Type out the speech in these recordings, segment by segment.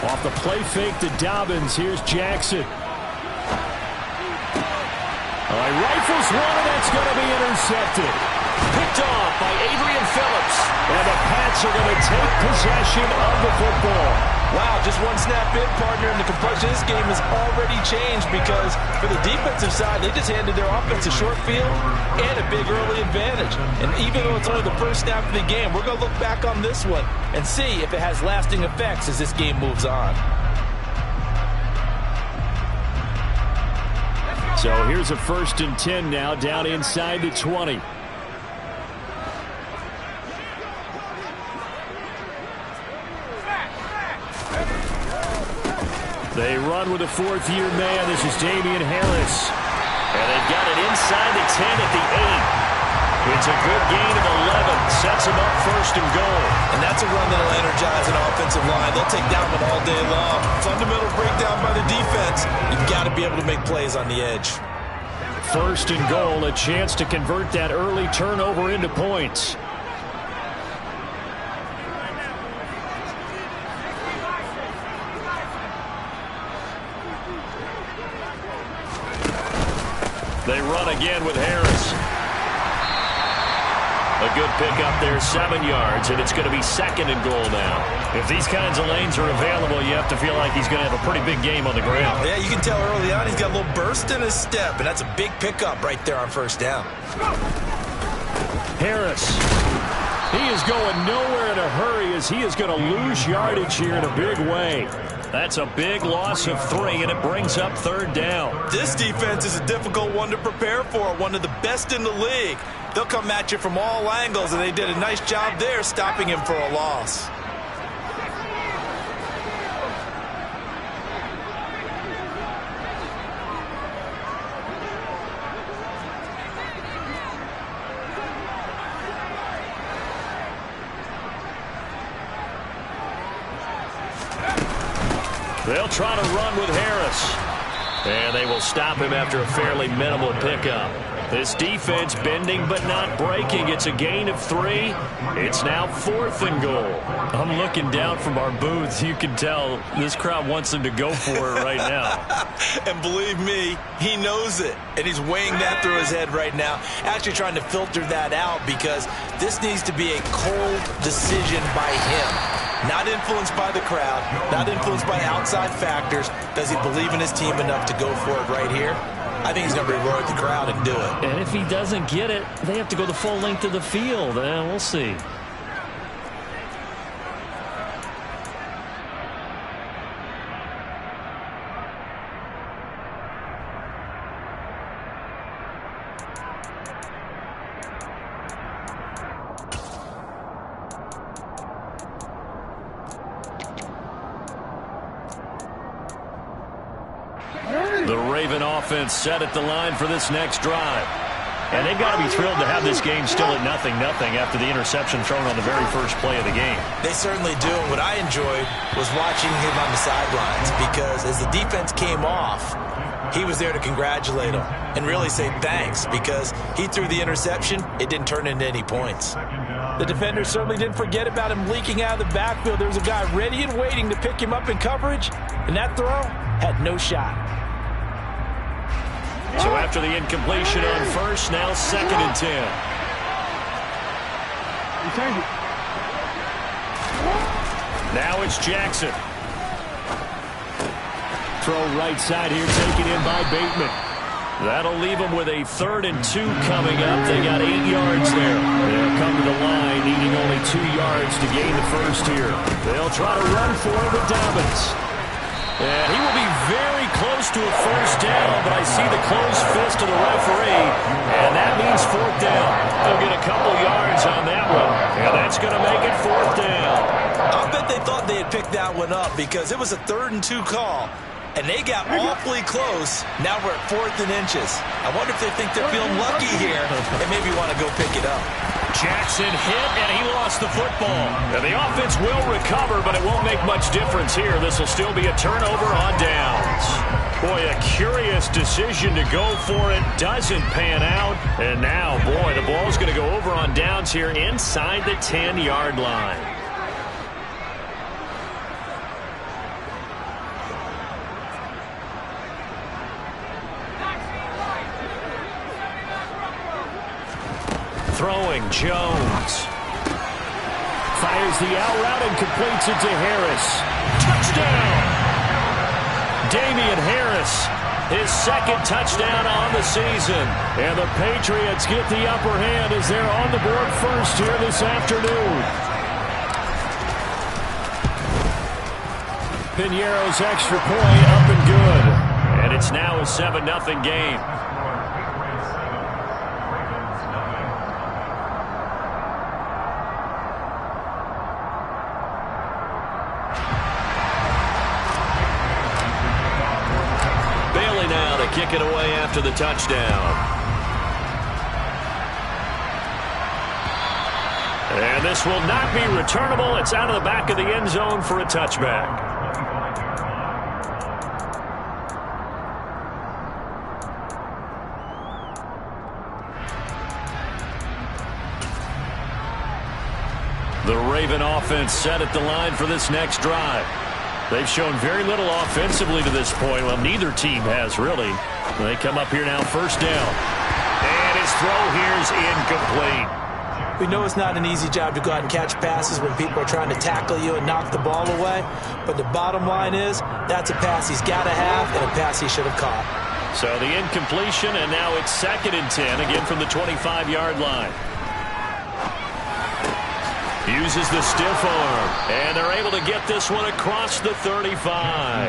Off the play fake to Dobbins. Here's Jackson. He rifles one, and that's going to be intercepted. Picked off by Adrian Phillips. And the Pats are going to take possession of the football. Wow, just one snap in, partner, and the complexion of this game has already changed because for the defensive side, they just handed their offense a short field and a big early advantage. And even though it's only the first snap of the game, we're going to look back on this one and see if it has lasting effects as this game moves on. So here's a 1st and 10 now, down inside the 20. They run with a 4th-year man. This is Damian Harris. And they've got it inside the 10 at the 8. It's a good gain of 11. Sets them up 1st and goal. And that's a run that'll energize an offensive line. They'll take that one all day long. Fundamental breakdown by the defense. You've got to be able to make plays on the edge. 1st and goal, a chance to convert that early turnover into points. They run again with Harris. A good pickup there, 7 yards, and it's going to be 2nd and goal now. If these kinds of lanes are available, you have to feel like he's going to have a pretty big game on the ground. Yeah, you can tell early on he's got a little burst in his step, and that's a big pickup right there on 1st down. Harris. He is going nowhere in a hurry as he is going to lose yardage here in a big way. That's a big loss of 3, and it brings up 3rd down. This defense is a difficult one to prepare for, one of the best in the league. They'll come at you from all angles, and they did a nice job there stopping him for a loss. They'll try to run with Harris. And they will stop him after a fairly minimal pickup. This defense bending but not breaking. It's a gain of 3. It's now 4th and goal. I'm looking down from our booth. You can tell this crowd wants them to go for it right now. And believe me, he knows it. And he's weighing that through his head right now. Actually trying to filter that out because this needs to be a cold decision by him. Not influenced by the crowd, not influenced by outside factors. Does he believe in his team enough to go for it right here? I think he's going to roar at the crowd and do it. And if he doesn't get it, they have to go the full length of the field. We'll see. The Raven offense set at the line for this next drive. And they've got to be thrilled to have this game still at 0-0 after the interception thrown on the very first play of the game. They certainly do. And what I enjoyed was watching him on the sidelines because as the defense came off, he was there to congratulate him and really say thanks because he threw the interception. It didn't turn into any points. The defenders certainly didn't forget about him leaking out of the backfield. There was a guy ready and waiting to pick him up in coverage, and that throw had no shot. So after the incompletion on 1st, now 2nd and 10. Now it's Jackson. Throw right side here, taken in by Bateman. That'll leave them with a 3rd and 2 coming up. They got 8 yards there. They'll come to the line, needing only 2 yards to gain the 1st here. They'll try to run for it with Dobbins. And he will be very close to a 1st down, but I see the closed fist of the referee, and that means 4th down. They'll get a couple yards on that one, and that's going to make it 4th down. I bet they thought they had picked that one up because it was a 3rd and 2 call, and they got awfully close. Now we're at 4th and inches. I wonder if they think they're feeling lucky here and maybe want to go pick it up. Jackson hit, and he lost the football. And the offense will recover, but it won't make much difference here. This will still be a turnover on downs. Boy, a curious decision to go for it. Doesn't pan out. And now, boy, the ball's going to go over on downs here inside the 10-yard line. Throwing, Jones. Fires the out route and completes it to Harris. Touchdown! Damian Harris, his second touchdown on the season. And the Patriots get the upper hand as they're on the board first here this afternoon. Piñeiro's extra point up and good. And it's now a 7-0 game. Kick it away after the touchdown. And this will not be returnable. It's out of the back of the end zone for a touchback. The Raven offense set at the line for this next drive. They've shown very little offensively to this point. Well, neither team has, really. They come up here now, first down. And his throw here is incomplete. We know it's not an easy job to go out and catch passes when people are trying to tackle you and knock the ball away. But the bottom line is, that's a pass he's got to have and a pass he should have caught. So the incompletion, and now it's 2nd and 10, again from the 25-yard line. Uses the stiff arm, and they're able to get this one across the 35.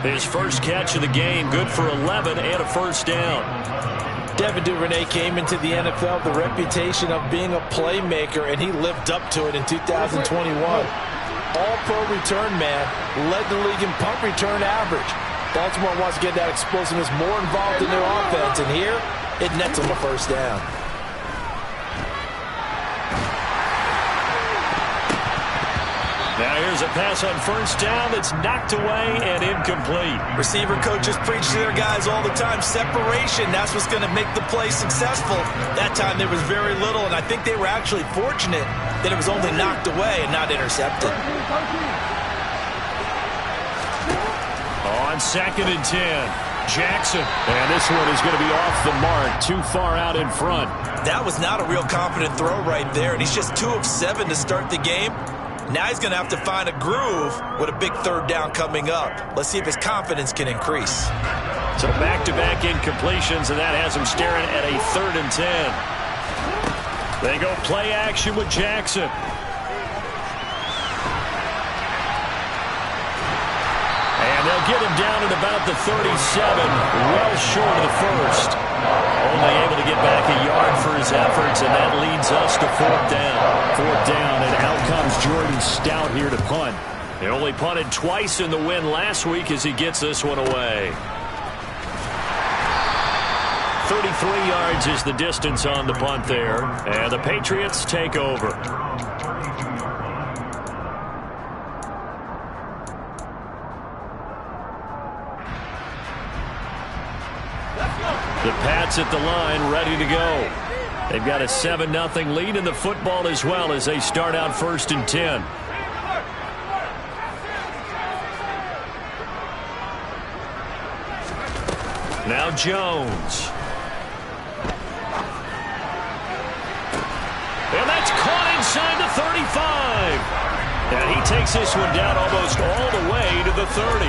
His first catch of the game, good for 11 and a first down. Devin Duvernay came into the NFL with the reputation of being a playmaker, and he lived up to it in 2021. All-pro return man, led the league in punt return average. Baltimore wants to get that explosiveness more involved in their offense, and here it nets them a first down. Now here's a pass on first down that's knocked away and incomplete. Receiver coaches preach to their guys all the time. Separation, that's what's going to make the play successful. That time there was very little, and I think they were actually fortunate that it was only knocked away and not intercepted. On 2nd and 10, Jackson. And this one is going to be off the mark, too far out in front. That was not a real confident throw right there, and he's just 2 of 7 to start the game. Now he's going to have to find a groove with a big third down coming up. Let's see if his confidence can increase. So back-to-back incompletions, and that has him staring at a 3rd and 10. They go play action with Jackson. And they'll get him down at about the 37, well short of the first. Only able to get back a yard for his efforts, and that leads us to 4th down. 4th down, and out comes Jordan Stout here to punt. He only punted twice in the win last week as he gets this one away. 33 yards is the distance on the punt there, and the Patriots take over. The Pats at the line, ready to go. They've got a 7-0 lead in the football as well as they start out 1st and 10. Now Jones. And that's caught inside the 35. And he takes this one down almost all the way to the 30.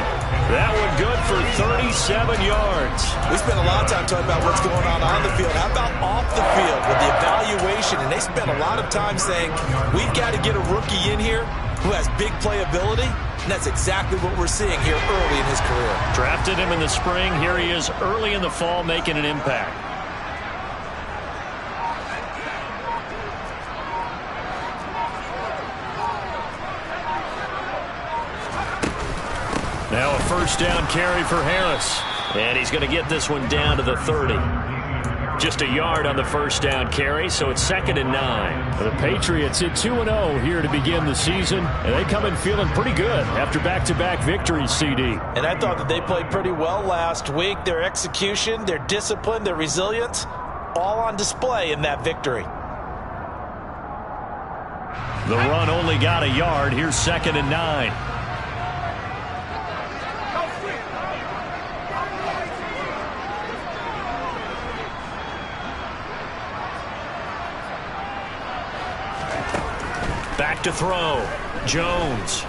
That one good for 37 yards. We spent a lot of time talking about what's going on the field. How about off the field with the evaluation? And they spent a lot of time saying, we've got to get a rookie in here who has big playability. And that's exactly what we're seeing here early in his career. Drafted him in the spring. Here he is early in the fall making an impact. Now a first down carry for Harris. And he's going to get this one down to the 30. Just a yard on the first down carry, so it's 2nd and 9. The Patriots at 2-0 here to begin the season, and they come in feeling pretty good after back-to-back victories, CD. And I thought that they played pretty well last week. Their execution, their discipline, their resilience, all on display in that victory. The run only got a yard. Here's 2nd and 9. Back to throw. Jones.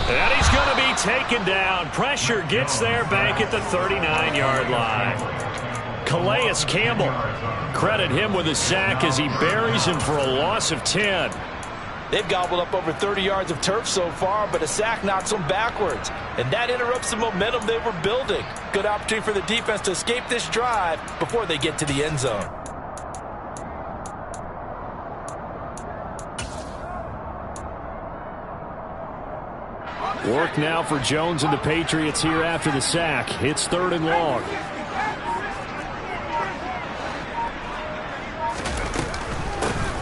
And he's going to be taken down. Pressure gets there back at the 39-yard line. Calais Campbell. Credit him with a sack as he buries him for a loss of 10. They've gobbled up over 30 yards of turf so far, but a sack knocks them backwards. And that interrupts the momentum they were building. Good opportunity for the defense to escape this drive before they get to the end zone. Work now for Jones and the Patriots here after the sack. It's 3rd and long.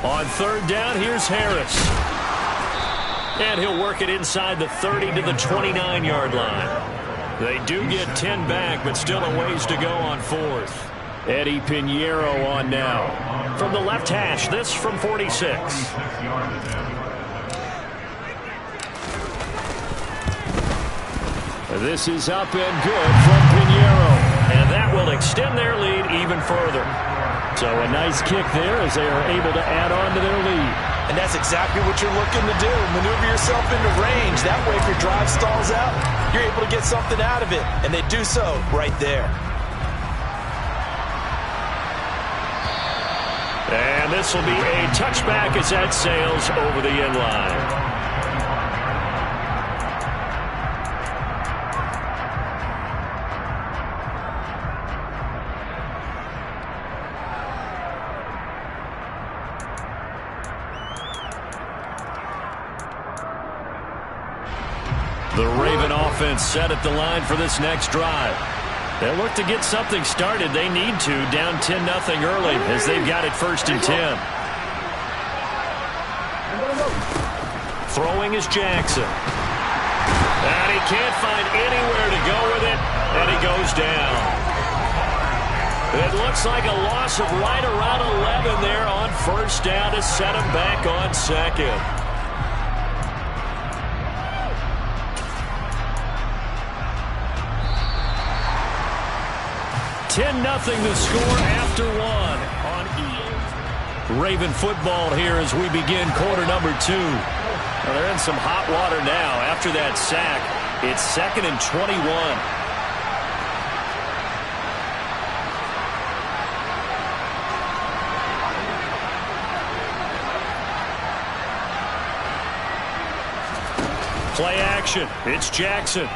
On 3rd down, here's Harris. And he'll work it inside the 30 to the 29-yard line. They do get 10 back, but still a ways to go on 4th. Eddie Pinheiro on now. From the left hash, this from 46. This is up and good from Pinheiro. And that will extend their lead even further. So a nice kick there as they are able to add on to their lead. And that's exactly what you're looking to do. Maneuver yourself into range. That way, if your drive stalls out, you're able to get something out of it. And they do so right there. And this will be a touchback as that sails over the end line. The Raven offense set at the line for this next drive. They'll look to get something started. They need to, down 10-0 early as they've got it 1st and 10. Throwing is Jackson. And he can't find anywhere to go with it, and he goes down. It looks like a loss of right around 11 there on 1st down to set him back on 2nd. 10-0 the score after 1 on EA. Raven football here as we begin quarter number 2. Well, they're in some hot water now. After that sack, it's 2nd and 21. Play action. It's Jackson.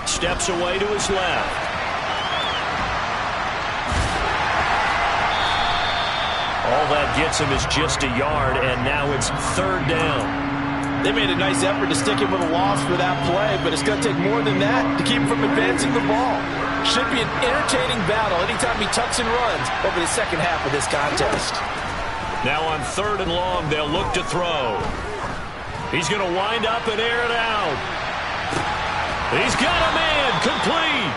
Steps away to his left. All that gets him is just a yard, and now it's 3rd down. They made a nice effort to stick him with a loss for that play, but it's going to take more than that to keep him from advancing the ball. Should be an entertaining battle anytime he tucks and runs over the second half of this contest. Now on 3rd and long, they'll look to throw. He's going to wind up and air it out. He's got a man, complete.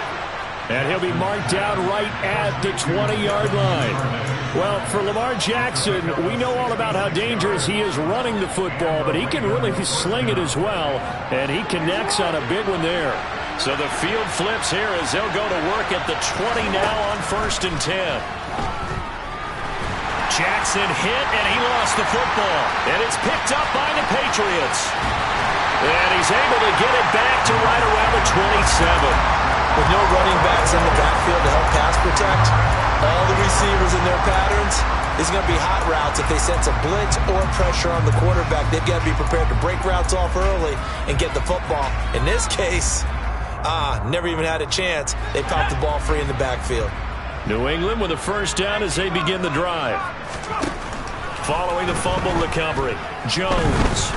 And he'll be marked down right at the 20-yard line. Well, for Lamar Jackson, we know all about how dangerous he is running the football, but he can really sling it as well, and he connects on a big one there. So the field flips here as they'll go to work at the 20 now on 1st and 10. Jackson hit, and he lost the football. And it's picked up by the Patriots. And he's able to get it back to right around the 27. With no running backs in the backfield to help pass protect, all the receivers in their patterns, is going to be hot routes if they sense a blitz or pressure on the quarterback. They've got to be prepared to break routes off early and get the football. In this case, never even had a chance. They popped the ball free in the backfield. New England with a 1st down as they begin the drive. Following the fumble recovery, Jones.